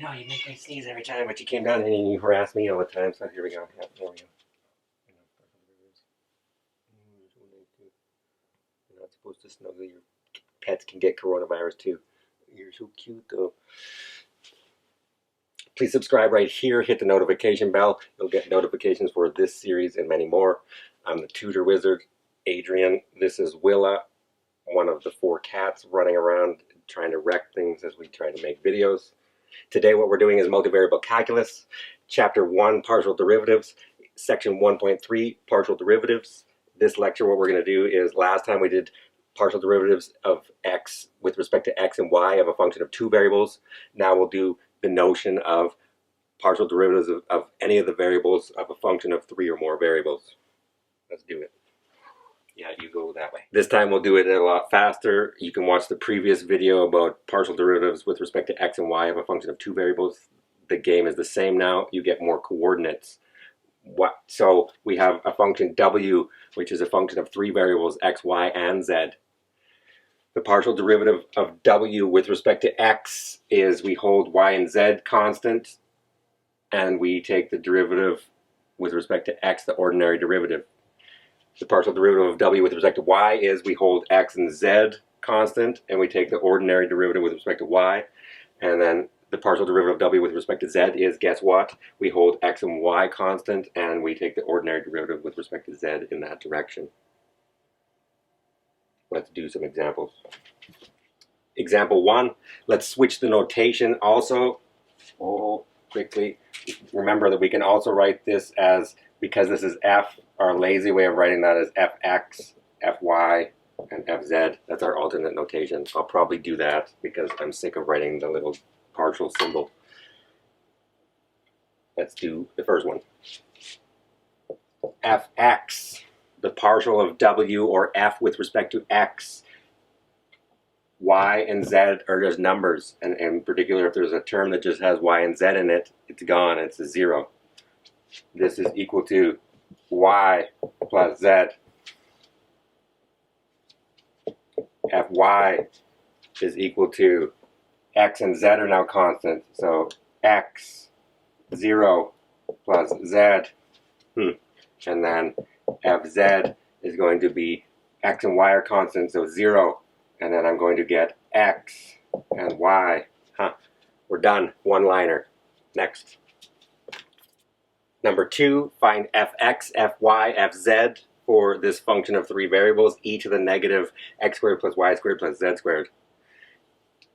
I know, you make me sneeze every time, but you came down and you harass me all the time, so here we go. Yeah, there we go. You're not supposed to snuggle. Your pets can get coronavirus too. You're so cute though. Please subscribe right here, hit the notification bell. You'll get notifications for this series and many more. I'm the Tutor Wizard, Adrian. This is Willa, one of the 4 cats running around trying to wreck things as we try to make videos. Today what we're doing is Multivariable Calculus, Chapter 1, Partial Derivatives, Section 1.3, Partial Derivatives. This lecture what we're going to do is, last time we did partial derivatives of x with respect to x and y of a function of 2 variables. Now we'll do the notion of partial derivatives of any of the variables of a function of 3 or more variables. Let's do it. Yeah, you go that way. This time we'll do it a lot faster. You can watch the previous video about partial derivatives with respect to x and y of a function of 2 variables. The game is the same now. You get more coordinates. So we have a function w, which is a function of 3 variables, x, y, and z. The partial derivative of w with respect to x is we hold y and z constant, and we take the derivative with respect to x, the ordinary derivative. The partial derivative of w with respect to y is we hold x and z constant, and we take the ordinary derivative with respect to y. And then the partial derivative of w with respect to z is, guess what? We hold x and y constant, and we take the ordinary derivative with respect to z in that direction. Let's do some examples. Example 1, let's switch the notation also. Quickly. Remember that we can also write this as, because this is f, our lazy way of writing that is fx, fy, and fz. That's our alternate notation. I'll probably do that because I'm sick of writing the little partial symbol. Let's do the first one. Fx, the partial of w or f with respect to x. Y and z are just numbers, and in particular if there's a term that just has y and z in it, it's gone, it's a 0. This is equal to y plus z. Fy is equal to x and z are now constant, so x 0 plus z. And then fz is going to be x and y are constant, so 0. And then I'm going to get x and y. We're done. One-liner. Next. Number 2, find fx, fy, fz for this function of 3 variables, e to the negative x squared plus y squared plus z squared.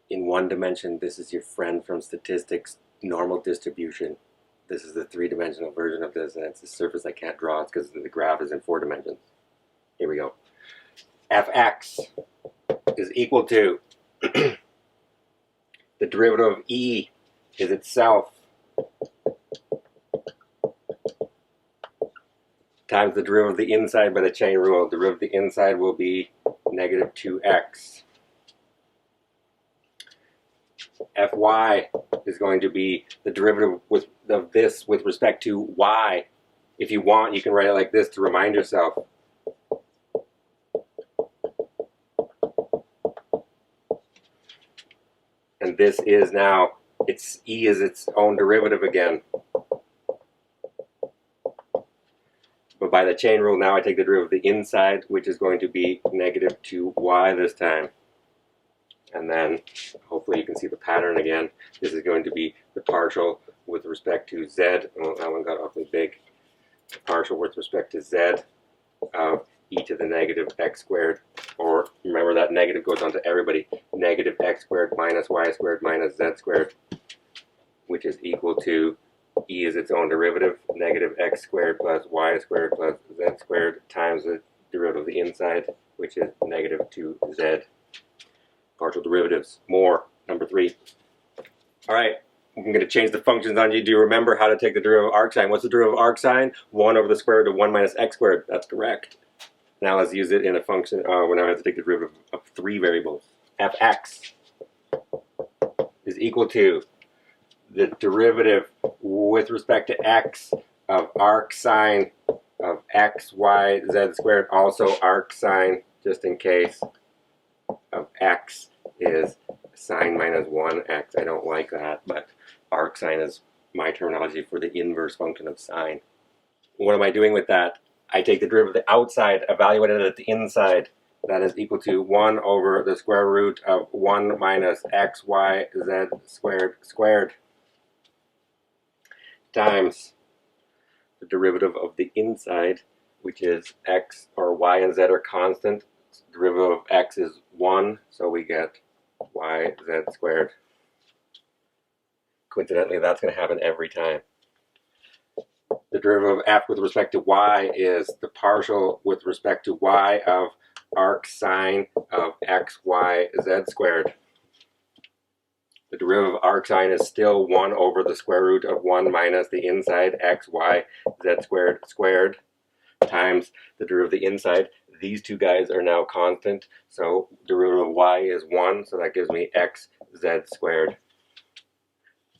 In one dimension, this is your friend from statistics, normal distribution. This is the 3-dimensional version of this, and it's the surface I can't draw. It's because the graph is in 4 dimensions. Here we go. Fx is equal to the derivative of e is itself times the derivative of the inside by the chain rule. The derivative of the inside will be negative 2x. Fy is going to be the derivative of this with respect to y. If you want, you can write it like this to remind yourself. And this is now, e is its own derivative again. But by the chain rule, now I take the derivative of the inside, which is going to be negative 2y this time. And then, hopefully you can see the pattern again. This is going to be the partial with respect to z. Oh, that one got awfully big. The partial with respect to z of e to the negative x squared. Or, remember that negative goes on to everybody. Negative x squared minus y squared minus z squared, which is equal to, e is its own derivative, negative x squared plus y squared plus z squared times the derivative of the inside, which is negative 2z. Partial derivatives. More. Number 3. All right, I'm going to change the functions on you. Do you remember how to take the derivative of arcsine? What's the derivative of arcsine? 1 over the square root of 1 minus x squared. That's correct. Now let's use it in a function. We now have to take the derivative of 3 variables. Fx is equal to the derivative with respect to x of arcsine of x, y, z squared. Also arcsine, just in case, of x is sine minus 1x. I don't like that, but arc sine is my terminology for the inverse function of sine. What am I doing with that? I take the derivative of the outside, evaluate it at the inside. That is equal to 1 over the square root of 1 minus xyz squared times the derivative of the inside, which is x, or y and z are constant. The derivative of x is 1, so we get yz squared. Coincidentally, that's going to happen every time. The derivative of f with respect to y is the partial with respect to y of arc sine of xyz squared. The derivative of arc sine is still 1 over the square root of 1 minus the inside xyz squared times the derivative of the inside. These two guys are now constant, so derivative of y is 1, so that gives me xz squared.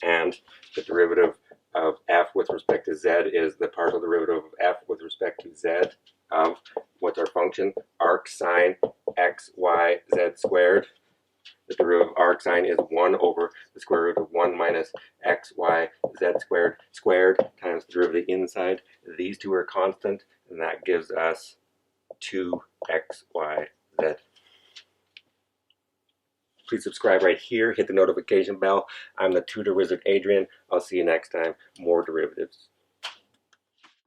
And the derivative of f with respect to z is the partial derivative of f with respect to z of, what's our function? Arc sine xyz squared. The derivative of arc sine is 1 over the square root of 1 minus xyz squared times the derivative of the inside. These two are constant, and that gives us 2xyz. Please subscribe right here, hit the notification bell. I'm the Tutor Wizard Adrian. I'll see you next time. More derivatives.